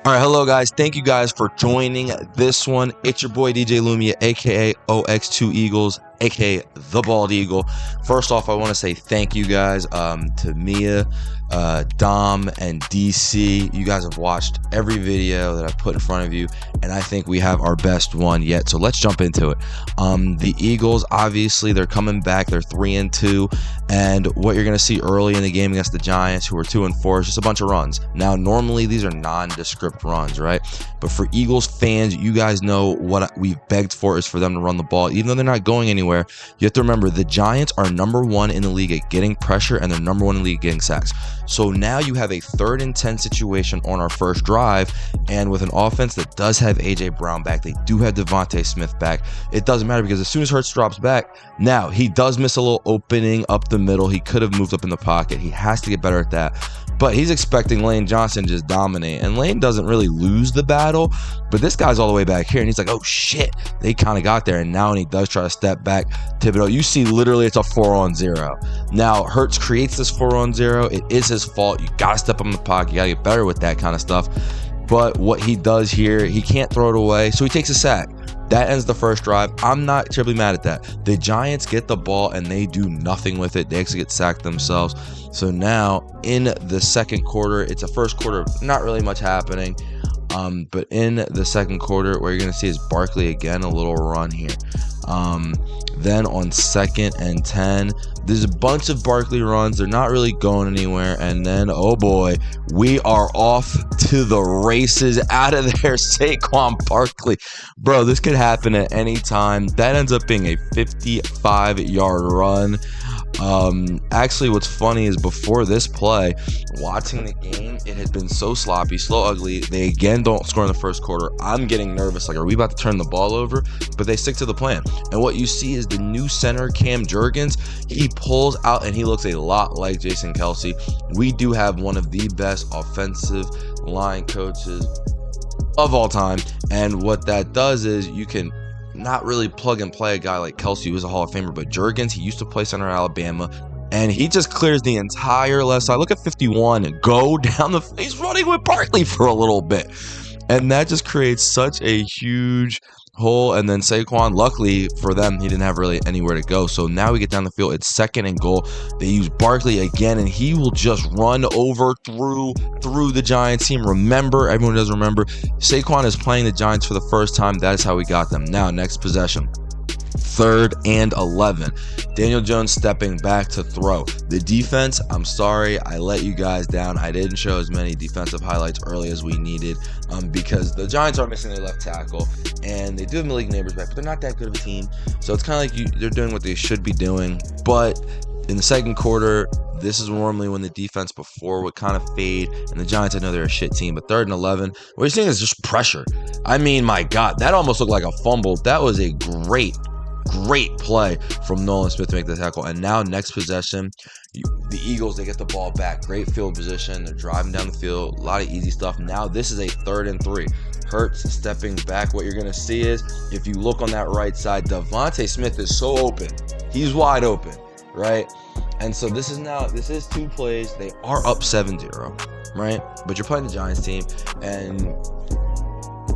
All right, hello guys. Thank you guys for joining this one. It's your boy DJ Lumia, aka OX2 Eagles, aka the Bald Eagle. First off, I want to say thank you guys to Mia, Dom, and DC. You guys have watched every video that I've put in front of you, and I think we have our best one yet. So let's jump into it. The Eagles, obviously, they're coming back. They're 3-2, and what you're gonna see early in the game against the Giants, who are 2-4, is just a bunch of runs. Now, normally these are nondescript runs, right? But for Eagles fans, you guys know what we've begged for is for them to run the ball, even though they're not going anywhere. You have to remember the Giants are #1 in the league at getting pressure, and they're #1 in the league getting sacks. So now you have a 3rd and 10 situation on our first drive, and with an offense that does have AJ Brown back, they do have Devontae Smith back. It doesn't matter because as soon as Hurts drops back, now he does miss a little opening up the middle. He could have moved up in the pocket. He has to get better at that. But he's expecting Lane Johnson to just dominate, and Lane doesn't really lose the battle, but this guy's all the way back here, and he's like, oh shit, they kind of got there. And now when he does try to step back, Thibodeau, you see literally it's a 4-on-0. Now Hurts creates this 4-on-0. It is his fault. You gotta step up in the pocket. You gotta get better with that kind of stuff. But what he does here, he can't throw it away, so he takes a sack. That ends the first drive. I'm not terribly mad at that. The Giants get the ball and they do nothing with it. They actually get sacked themselves. So now in the second quarter, it's a first quarter, not really much happening. But in the second quarter, what you're going to see is Barkley again, a little run here. Then on 2nd and 10, there's a bunch of Barkley runs. They're not really going anywhere. And then, oh boy, we are off to the races out of there. Saquan Barkley. Bro, this could happen at any time. That ends up being a 55-yard run. Actually, what's funny is before this play, watching the game, it had been so sloppy, so ugly. They again don't score in the first quarter. I'm getting nervous. Like, are we about to turn the ball over? But they stick to the plan. And what you see is the new center, Cam Jurgens, he pulls out and he looks a lot like Jason Kelce. We do have one of the best offensive line coaches of all time. And what that does is you can not really plug and play a guy like Kelce, who is a Hall of Famer, but Jurgens, he used to play center at Alabama, and he just clears the entire left side. Look at 51 and go down the – he's running with Barkley for a little bit. And that just creates such a huge hole. And then Saquon, luckily for them, he didn't have really anywhere to go. So now we get down the field. It's 2nd and goal. They use Barkley again, and he will just run over through the Giants team. Remember, everyone does remember, Saquon is playing the Giants for the first time. That is how we got them. Now, next possession. 3rd and 11. Daniel Jones stepping back to throw. The defense, I'm sorry, I let you guys down. I didn't show as many defensive highlights early as we needed because the Giants are missing their left tackle, and they do have Malik Neighbors back, but they're not that good of a team. So it's kind of like they're doing what they should be doing. But in the second quarter, this is normally when the defense before would kind of fade, and the Giants, I know they're a shit team, but 3rd and 11, what you're seeing is just pressure. I mean, my God, that almost looked like a fumble. That was a great play from Nolan Smith to make the tackle. And now next possession, the Eagles, they get the ball back. Great field position. They're driving down the field. A lot of easy stuff. Now this is a 3rd and 3. Hurts stepping back. What you're going to see is, if you look on that right side, Devontae Smith is so open. He's wide open, right? And so this is 2 plays. They are up 7-0, right? But you're playing the Giants team, and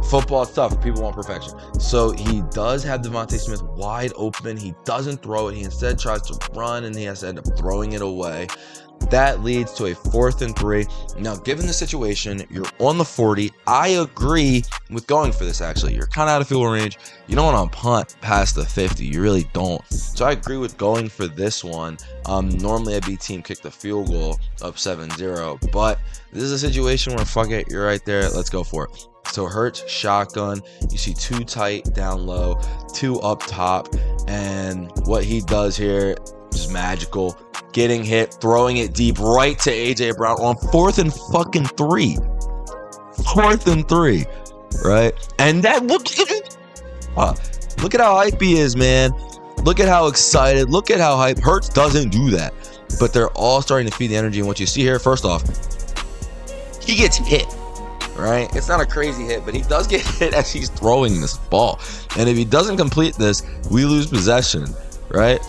football is tough. People want perfection. So he does have Devontae Smith wide open. He doesn't throw it. He instead tries to run, and he has to end up throwing it away. That leads to a 4th and 3. Now, given the situation, you're on the 40. I agree with going for this, actually. You're kind of out of field range. You don't want to punt past the 50. You really don't. So I agree with going for this one. Normally, I'd be team kick the field goal up 7-0. But this is a situation where, fuck it, you're right there. Let's go for it. So Hurts, shotgun. You see 2 tight down low, 2 up top. And what he does here is magical. Getting hit, throwing it deep right to AJ Brown on 4th and fucking 3. 4th and 3, right? And that look at how hype he is, man. Look at how excited. Look at how hype. Hurts doesn't do that, but they're all starting to feed the energy. And what you see here, first off, he gets hit. Right? It's not a crazy hit, but he does get hit as he's throwing this ball. And if he doesn't complete this, we lose possession, right?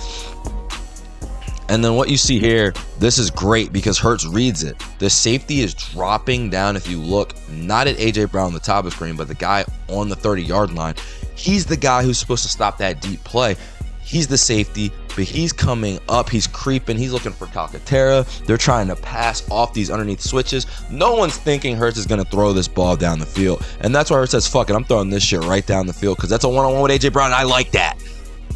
And then what you see here, this is great because Hurts reads it. The safety is dropping down, if you look, not at A.J. Brown on the top of the screen, but the guy on the 30-yard line. He's the guy who's supposed to stop that deep play. He's the safety, but he's coming up. He's creeping. He's looking for Calcaterra. They're trying to pass off these underneath switches. No one's thinking Hurts is going to throw this ball down the field. And that's why Hurts says, fuck it, I'm throwing this shit right down the field because that's a one-on-one with A.J. Brown, and I like that.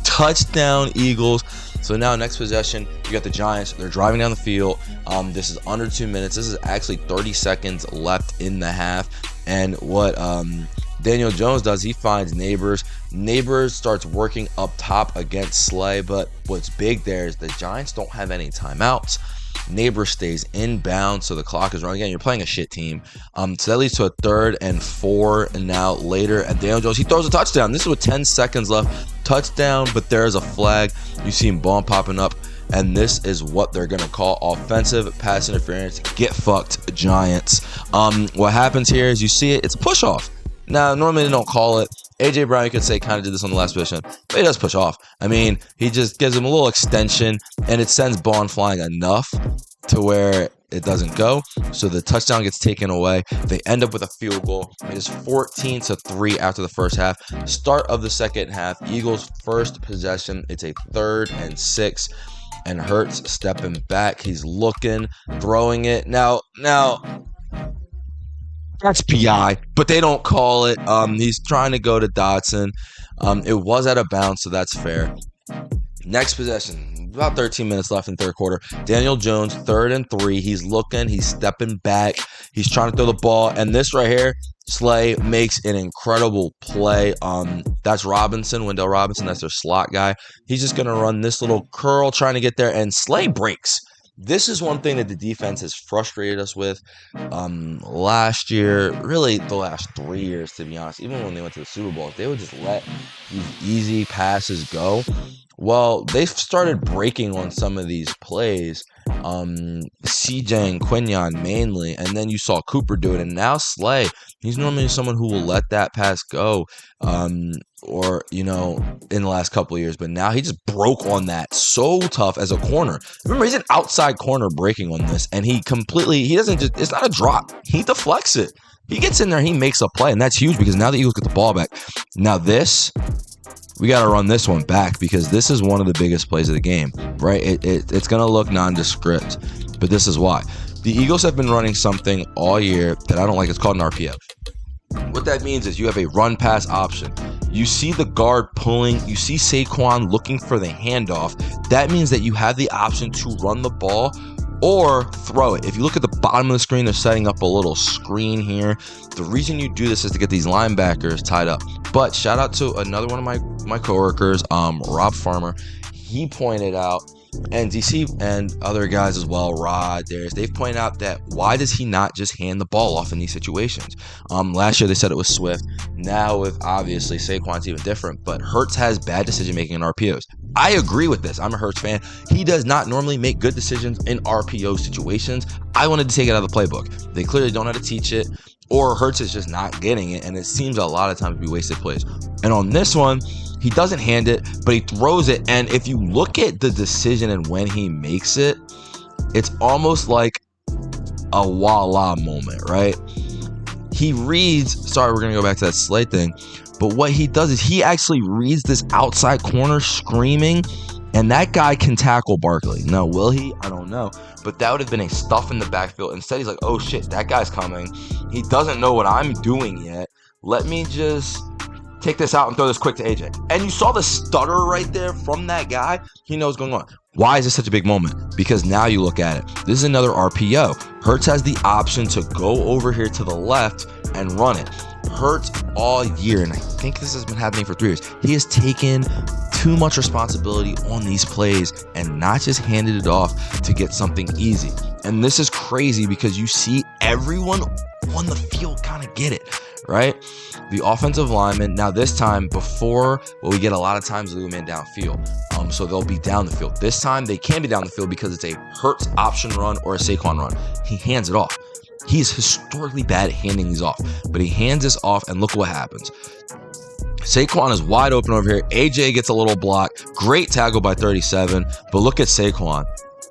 Touchdown, Eagles. So now next possession, you got the Giants. They're driving down the field. This is under 2 minutes. This is actually 30 seconds left in the half. And what Daniel Jones does, he finds Neighbors. Neighbors starts working up top against Slay, but what's big there is the Giants don't have any timeouts. Neighbors stays inbound, so the clock is running again. You're playing a shit team. So that leads to a 3rd and 4, and now later, and Daniel Jones, he throws a touchdown. This is with 10 seconds left. Touchdown, but there's a flag. You see him ball popping up, and this is what they're going to call offensive pass interference. Get fucked, Giants. What happens here is you see it, it's a push off. Now, normally they don't call it. A.J. Brown, you could say, kind of did this on the last position, but he does push off. I mean, he just gives him a little extension, and it sends Bond flying enough to where it doesn't go. So the touchdown gets taken away. They end up with a field goal. It is 14-3 after the first half. Start of the second half, Eagles' first possession. It's a 3rd and 6. And Hurts stepping back. He's looking, throwing it. Now, that's PI, but they don't call it. He's trying to go to Dotson. It was out of bounds, so that's fair. Next possession, about 13 minutes left in third quarter. Daniel Jones, 3rd and 3. He's looking, he's stepping back. He's trying to throw the ball, and this right here, Slay makes an incredible play. That's Robinson, Wendell Robinson. That's their slot guy. He's just going to run this little curl trying to get there, and Slay breaks. This is one thing that the defense has frustrated us with last year, really the last 3 years, to be honest. Even when they went to the Super Bowl, they would just let these easy passes go. Well, they've started breaking on some of these plays, CJ and Quinyon mainly, and then you saw Cooper do it, and now Slay, he's normally someone who will let that pass go, or, you know, in the last couple of years, but now he just broke on that so tough as a corner. Remember, he's an outside corner breaking on this, and he doesn't just, it's not a drop, he deflects it. He gets in there, he makes a play, and that's huge because now the Eagles get the ball back. Now this, we got to run this one back because this is one of the biggest plays of the game, right? It's going to look nondescript, but this is why. The Eagles have been running something all year that I don't like. It's called an RPO. What that means is you have a run-pass option. You see the guard pulling. You see Saquan looking for the handoff. That means that you have the option to run the ball or throw it. If you look at the bottom of the screen, they're setting up a little screen here. The reason you do this is to get these linebackers tied up. But shout out to another one of my coworkers, Rob Farmer. He pointed out, and DC and other guys as well, Rod, Darius, they've pointed out that why does he not just hand the ball off in these situations? Last year they said it was Swift. Now with obviously Saquon's even different, but Hurts has bad decision making in RPOs. I agree with this. I'm a Hurts fan. He does not normally make good decisions in RPO situations. I wanted to take it out of the playbook. They clearly don't know how to teach it, or Hurts is just not getting it, and it seems a lot of times to be wasted plays. And on this one, he doesn't hand it, but he throws it, and if you look at the decision and when he makes it, it's almost like a voila moment, right? He reads, sorry, we're going to go back to that Slay thing, but what he does is he actually reads this outside corner screaming, and that guy can tackle Barkley. Now, will he? I don't know. But that would have been a stuff in the backfield. Instead, he's like, oh shit, that guy's coming. He doesn't know what I'm doing yet. Let me just take this out and throw this quick to AJ. And you saw the stutter right there from that guy. He knows what's going on. Why is this such a big moment? Because now you look at it. This is another RPO. Hurts has the option to go over here to the left and run it. Hurts all year, and I think this has been happening for 3 years, he has taken too much responsibility on these plays and not just handed it off to get something easy. And this is crazy because you see everyone on the field kind of get it, right? The offensive lineman, now this time before, well, we get a lot of times leave man downfield. So they'll be down the field. This time they can be down the field because it's a Hurts option run or a Saquon run. He hands it off. He's historically bad at handing these off, but he hands this off, and look what happens. Saquon is wide open over here. AJ gets a little block. Great tackle by 37, but look at Saquon.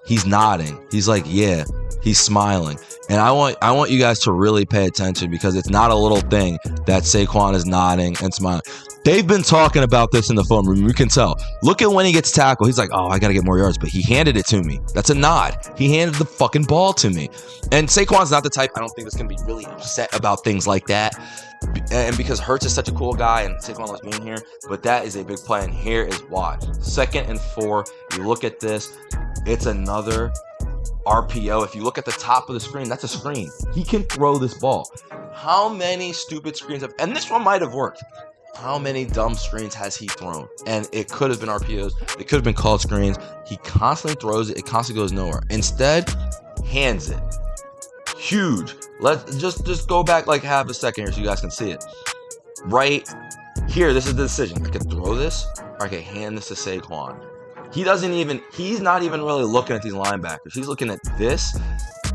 He's nodding. He's like, yeah. He's smiling. And I want you guys to really pay attention, because it's not a little thing that Saquon is nodding and smiling. They've been talking about this in the film room. You can tell. Look at when he gets tackled. He's like, oh, I got to get more yards. But he handed it to me. That's a nod. He handed the fucking ball to me. And Saquon's not the type, I don't think, that's going to be really upset about things like that. And because Hurts is such a cool guy and Saquon loves being here. But that is a big play. And here is why. 2nd and 4. You look at this. It's another RPO. If you look at the top of the screen, that's a screen. He can throw this ball. How many stupid screens have, and this one might have worked. How many dumb screens has he thrown? And it could have been RPOs. It could have been called screens. He constantly throws it. It constantly goes nowhere. Instead, hands it. Huge. Let's just go back like half a second here so you guys can see it. Right here, this is the decision. I could throw this, or I could hand this to Saquon. He's not even really looking at these linebackers. He's looking at this,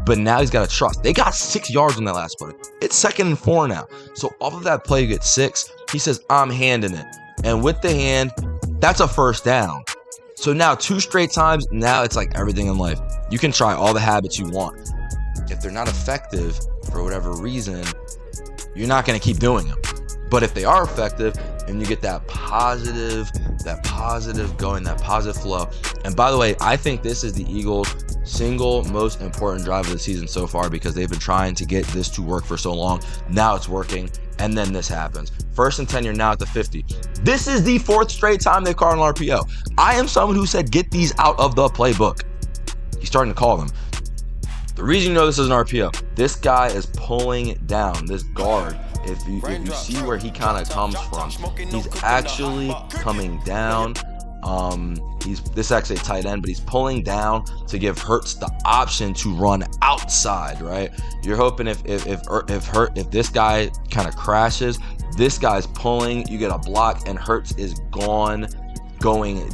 but now he's got to trust. They got 6 yards on that last play. It's 2nd and 4 now. So off of that play, you get 6. He says, I'm handing it. And with the hand, that's a first down. So now 2 straight times, now it's like everything in life. You can try all the habits you want. If they're not effective for whatever reason, you're not going to keep doing them. But if they are effective and you get that positive going, that positive flow. And by the way, I think this is the Eagles' single most important drive of the season so far, because they've been trying to get this to work for so long. Now it's working, and then this happens. 1st and 10, you're now at the 50. This is the 4th straight time they've called an RPO. I am someone who said get these out of the playbook. He's starting to call them. The reason you know this is an RPO, this guy is pulling down, this guard. If you see where he kind of comes from, he's actually coming down. This is actually a tight end, but he's pulling down to give Hurts the option to run outside, right? You're hoping if this guy kind of crashes, this guy's pulling, you get a block, and Hurts is going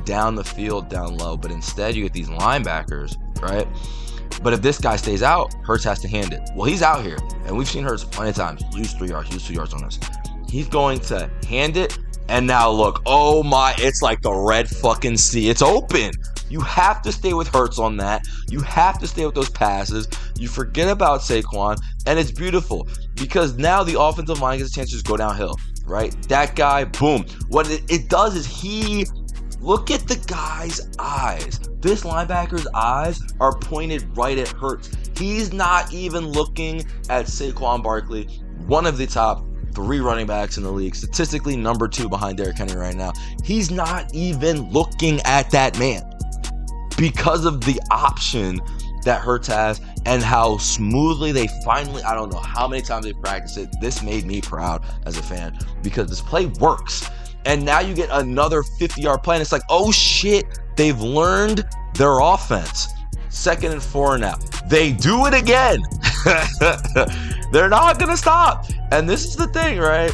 down the field, down low. But instead, you get these linebackers, right? But if this guy stays out, Hurts has to hand it. Well, he's out here, and we've seen Hurts plenty of times lose 3 yards, lose 2 yards on this. He's going to hand it, and now look, oh my, it's like the Red fucking sea. It's open. You have to stay with Hurts on that. You have to stay with those passes. You forget about Saquon, and it's beautiful because now the offensive line gets a chance to just go downhill, right? That guy, boom. What it does is look at the guy's eyes. This linebacker's eyes are pointed right at Hurts. He's not even looking at Saquon Barkley, one of the top 3 running backs in the league, statistically number 2 behind Derrick Henry right now. He's not even looking at that man because of the option that Hurts has and how smoothly they finally, I don't know how many times they practiced it. This made me proud as a fan because this play works. And now you get another 50-yard play, and it's like, oh shit, they've learned their offense. 2nd and 4 now. They do it again. They're not going to stop. And this is the thing, right?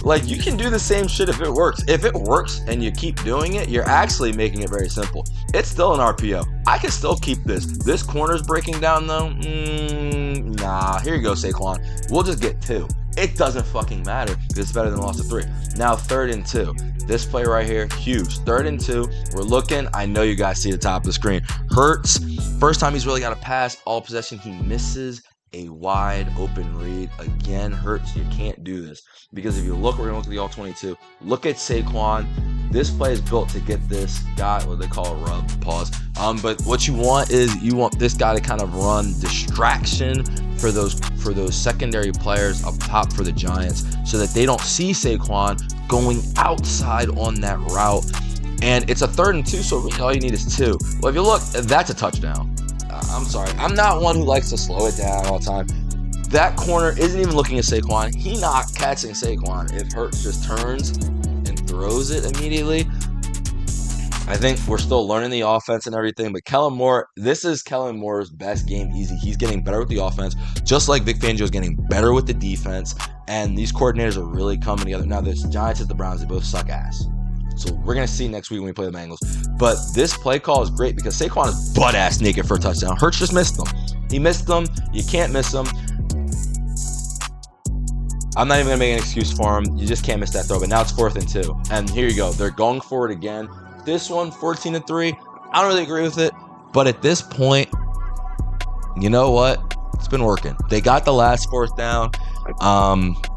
Like, you can do the same shit if it works. If it works and you keep doing it, you're actually making it very simple. It's still an RPO. I can still keep this. This corner's breaking down, though. Nah, here you go, Saquon. We'll just get 2. It doesn't fucking matter because it's better than loss of 3. Now 3rd and 2. This play right here, huge. 3rd and 2. We're looking. I know you guys see the top of the screen. Hurts, first time he's really got a pass, all possession. He misses a wide open read. Again, Hurts, you can't do this. Because if you look, we're going to look at the all-22. Look at Saquon. This play is built to get this guy, what they call a rub, pause. But what you want is you want this guy to kind of run distraction for those secondary players up top for the Giants so that they don't see Saquon going outside on that route. And it's a 3rd and 2, so really all you need is 2. Well, if you look, that's a touchdown. I'm sorry. I'm not one who likes to slow it down all the time. That corner isn't even looking at Saquon. He's not catching Saquon. If Hurts just turns and throws it immediately, I think we're still learning the offense and everything. But Kellen Moore, this is Kellen Moore's best game easy. He's getting better with the offense, just like Vic Fangio is getting better with the defense. And these coordinators are really coming together. Now, there's Giants and the Browns. They both suck ass. So we're going to see next week when we play the Bengals. But this play call is great because Saquon is butt-ass naked for a touchdown. Hurts just missed them. He missed them. You can't miss them. I'm not even going to make an excuse for him. You just can't miss that throw. But now it's 4th and 2. And here you go. They're going for it again. This one, 14 and 3. I don't really agree with it. But at this point, you know what? It's been working. They got the last fourth down.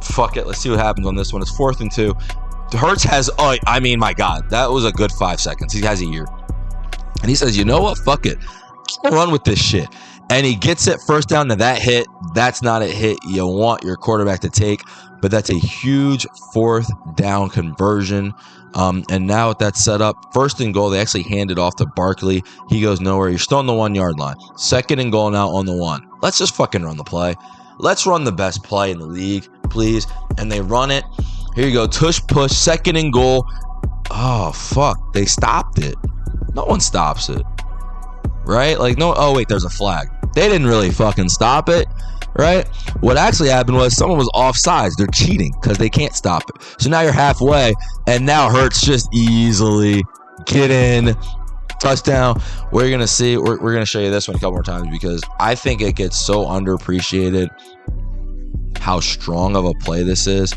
Fuck it. Let's see what happens on this one. It's 4th and 2. Hurts has, my God, that was a good 5 seconds. He has a year. And he says, you know what? Fuck it. I'll run with this shit. And he gets it first down to that hit. That's not a hit you want your quarterback to take. But that's a huge 4th down conversion. And now with that set up, 1st and goal, they actually hand it off to Barkley. He goes nowhere. You're still on the 1 yard line. 2nd and goal now on the 1. Let's just fucking run the play. Let's run the best play in the league, please. And they run it. Here you go. Tush push. 2nd and goal. Oh, fuck. They stopped it. No one stops it. Right? Like, no. Oh, wait. There's a flag. They didn't really fucking stop it. Right? What actually happened was someone was offsides. They're cheating because they can't stop it. So now you're halfway. And now Hurts just easily get in. Touchdown. We're going to see. We're going to show you this one a couple more times because I think it gets so underappreciated how strong of a play this is.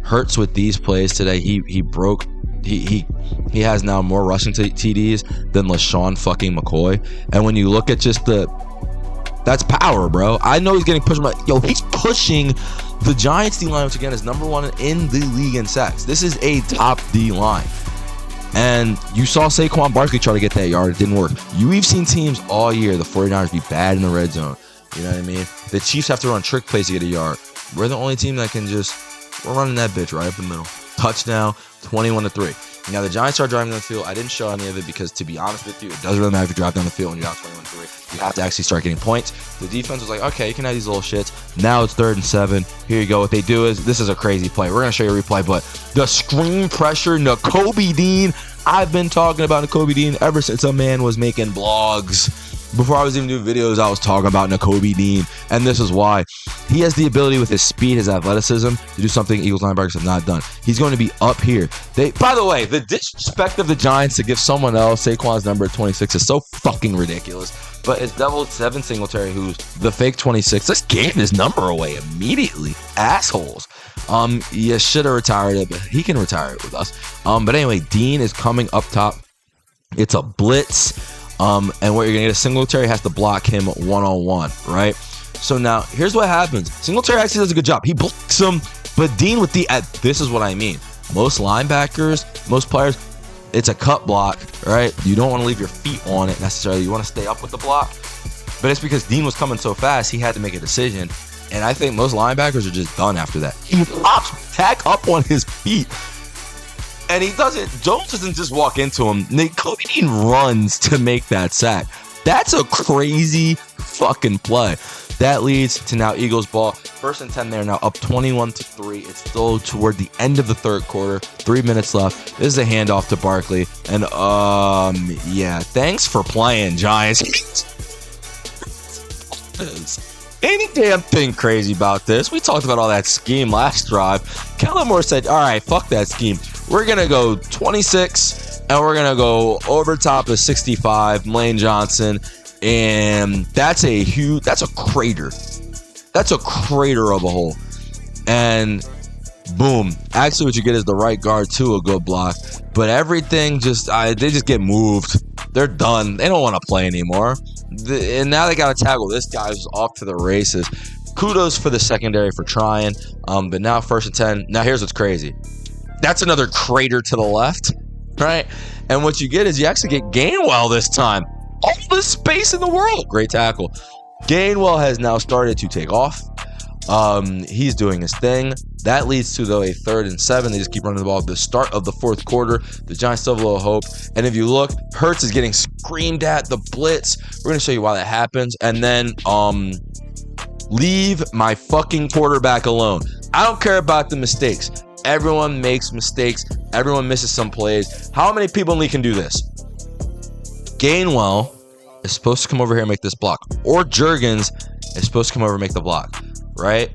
Hurts with these plays today. He broke. He has now more rushing TDs than LaShawn fucking McCoy. And when you look at just that's power, bro. I know he's getting pushed. He's pushing the Giants D-line, which again is number 1 in the league in sacks. This is a top D-line. And you saw Saquan Barkley try to get that yard. It didn't work. We've seen teams all year, the 49ers, be bad in the red zone. You know what I mean? The Chiefs have to run trick plays to get a yard. We're the only team that can we're running that bitch right up the middle. Touchdown, 21-3. Now, the Giants are driving down the field. I didn't show any of it because, to be honest with you, it doesn't really matter if you drive down the field and you're down 21-3. You have to actually start getting points. The defense was like, okay, you can have these little shits. Now it's 3rd and 7. Here you go. What they do is, this is a crazy play. We're going to show you a replay, but the screen pressure, Nakobe Dean. I've been talking about Nakobe Dean ever since a man was making blogs. Before I was even doing videos, I was talking about Nakobe Dean, and this is why. He has the ability with his speed, his athleticism, to do something Eagles linebackers have not done. He's going to be up here. By the way, the disrespect of the Giants to give someone else Saquon's number at 26 is so fucking ridiculous. But it's Devil 7 Singletary, who's the fake 26. Let's give his number away immediately. Assholes. You should have retired it, but he can retire it with us. But anyway, Dean is coming up top. It's a blitz. And what you're going to get is Singletary has to block him one-on-one, right? So now, here's what happens. Singletary actually does a good job. He blocks him, but Dean with this is what I mean. Most linebackers, most players, it's a cut block, right? You don't want to leave your feet on it necessarily. You want to stay up with the block. But it's because Dean was coming so fast, he had to make a decision. And I think most linebackers are just done after that. He pops back up on his feet. And he doesn't, Jones doesn't just walk into him. Nakobe Dean runs to make that sack. That's a crazy fucking play. That leads to now Eagles ball. 1st and 10 there, now up 21-3. It's still toward the end of the 3rd quarter. 3 minutes left. This is a handoff to Barkley. And, yeah, thanks for playing, Giants. Any damn thing crazy about this. We talked about all that scheme last drive. Kellen Moore said, all right, fuck that scheme. We're going to go 26, and we're going to go over top of 65, Lane Johnson. And that's a crater. That's a crater of a hole. And boom. Actually, what you get is the right guard to a good block. But everything they just get moved. They're done. They don't want to play anymore. And now they got to tackle this guy who's off to the races. Kudos for the secondary for trying. But now 1st and 10. Now here's what's crazy. That's another crater to the left, right? And what you get is you actually get Gainwell this time. All the space in the world. Great tackle. Gainwell has now started to take off. He's doing his thing. That leads to, though, a 3rd and 7. They just keep running the ball at the start of the 4th quarter. The Giants still have a little hope. And if you look, Hurts is getting screamed at, the blitz. We're going to show you why that happens. And then, leave my fucking quarterback alone. I don't care about the mistakes. Everyone makes mistakes. Everyone misses some plays. How many people in the league can do this? Gainwell is supposed to come over here and make this block. Or Juergens is supposed to come over and make the block, right?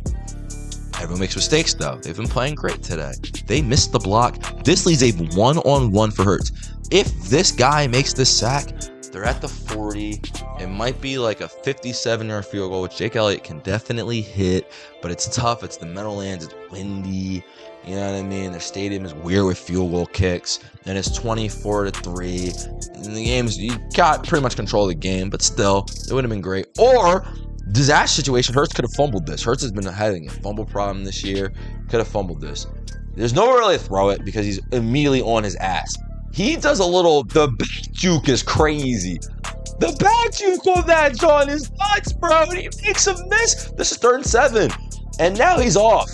Everyone makes mistakes, though. They've been playing great today. They missed the block. This leaves a one-on-one for Hurts. If this guy makes this sack, They're at the 40. It might be like a 57-yard field goal, which Jake Elliott can definitely hit, but it's tough. It's the Meadowlands. It's windy. You know what I mean? Their stadium is weird with field goal kicks, and it's 24-3. In the games, you got pretty much control of the game, but still, it would have been great. Or disaster situation. Hurts could have fumbled this. Hurts has been having a fumble problem this year. Could have fumbled this. There's nowhere really to throw it because he's immediately on his ass. He does a little, the back juke is crazy. The back juke on that, John, is nuts, bro. And he makes a miss. This is 3rd and 7. And now he's off.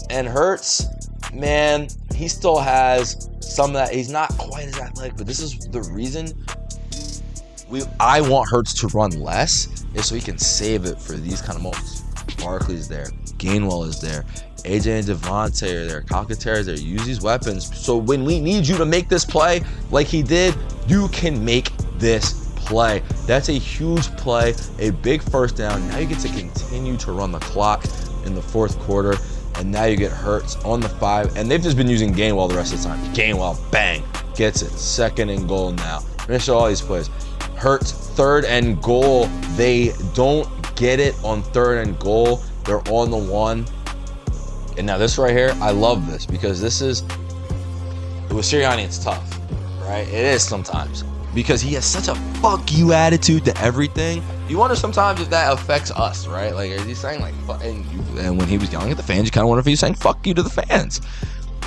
And Hurts, man, he still has some of that. He's not quite as athletic, but this is the reason I want Hurts to run less, is so he can save it for these kind of moments. Barkley's there. Gainwell is there. AJ and Devontae are there. Calcaterra is there. Use these weapons. So when we need you to make this play like he did, you can make this play. That's a huge play, a big first down. Now you get to continue to run the clock in the 4th quarter. And now you get Hurts on the 5. And they've just been using Gainwell the rest of the time. Gainwell, bang, gets it. 2nd and goal now. Finish all these plays. Hurts, 3rd and goal. They don't get it on 3rd and goal. They're on the 1. And now this right here, I love this because this is, with Sirianni, it's tough, right? It is sometimes because he has such a fuck you attitude to everything. You wonder sometimes if that affects us, right? Like, is he saying like, fuck, and when he was yelling at the fans, you kind of wonder if he's saying fuck you to the fans.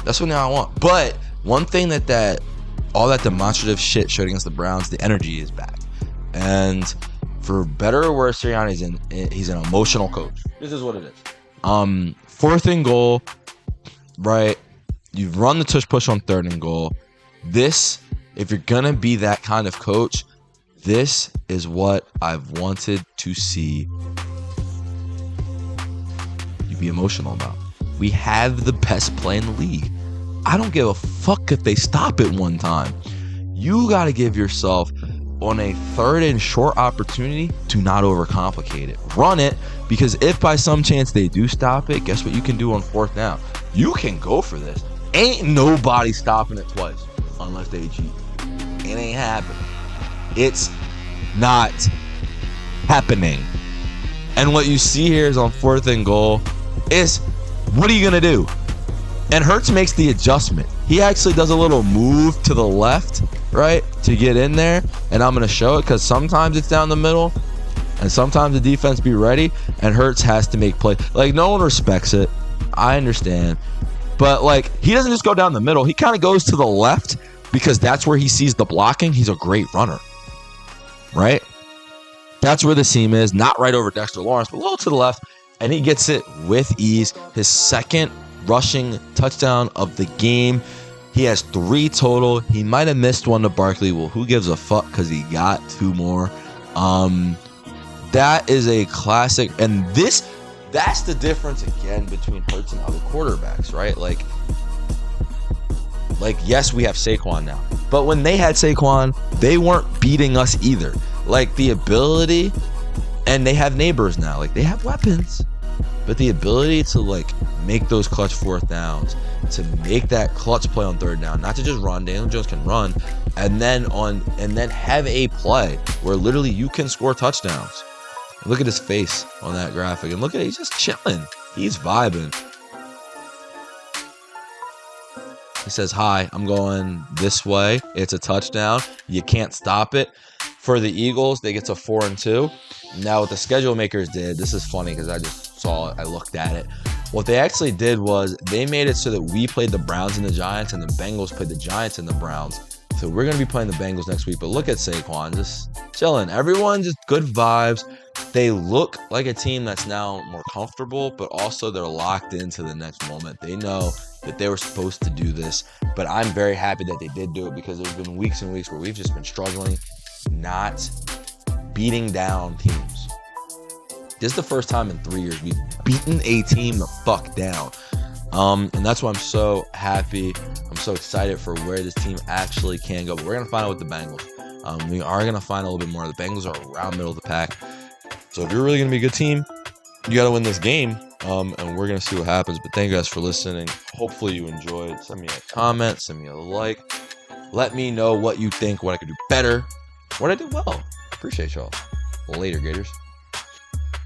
That's what now I want. But one thing that all that demonstrative shit showed against the Browns, the energy is back. And for better or worse, Sirianni's he's an emotional coach. This is what it is. 4th and goal, right? You've run the tush push on 3rd and goal. This, if you're gonna be that kind of coach, this is what I've wanted to see you be emotional about. We have the best play in the league. I don't give a fuck if they stop it one time. You got to give yourself, on a 3rd and short opportunity, to not overcomplicate it. Run it, because if by some chance they do stop it, guess what you can do on 4th down? You can go for this. Ain't nobody stopping it twice unless they cheat. It ain't happening. It's not happening. And what you see here is on 4th and goal is, what are you going to do? And Hurts makes the adjustment. He actually does a little move to the left, right, to get in there. And I'm going to show it because sometimes it's down the middle and sometimes the defense be ready. And Hurts has to make play. Like, no one respects it. I understand. But, like, he doesn't just go down the middle. He kind of goes to the left because that's where he sees the blocking. He's a great runner, right? That's where the seam is. Not right over Dexter Lawrence, but a little to the left. And he gets it with ease. His 2nd rushing touchdown of the game. He has 3 total. He might have missed one to Barkley. Well, who gives a fuck, because he got 2 more. That is a classic. And that's the difference again between Hurts and other quarterbacks, right? Like yes, we have Saquon now, but when they had Saquon, they weren't beating us either. Like, the ability, and they have neighbors now. Like, they have weapons, but the ability to, like, make those clutch 4th downs, to make that clutch play on 3rd down, not to just run. Daniel Jones can run, and then have a play where literally you can score touchdowns. Look at his face on that graphic, and look at it, he's just chilling. He's vibing. He says, hi, I'm going this way. It's a touchdown. You can't stop it. For the Eagles, they get to 4-2. Now, what the schedule makers did, this is funny because I just saw it. I looked at it. What they actually did was they made it so that we played the Browns and the Giants, and the Bengals played the Giants and the Browns. So we're going to be playing the Bengals next week. But look at Saquon, just chilling. Everyone just good vibes. They look like a team that's now more comfortable, but also they're locked into the next moment. They know that they were supposed to do this, but I'm very happy that they did do it, because there's been weeks and weeks where we've just been struggling, not beating down teams. This is the first time in 3 years we've beaten a team the fuck down. And that's why I'm so happy. I'm so excited for where this team actually can go. But we're going to find out with the Bengals. We are going to find a little bit more. The Bengals are around middle of the pack. So if you're really going to be a good team, you got to win this game. And we're going to see what happens. But thank you guys for listening. Hopefully you enjoyed. Send me a comment. Send me a like. Let me know what you think, what I could do better What I did well. Appreciate y'all. Later, Gators.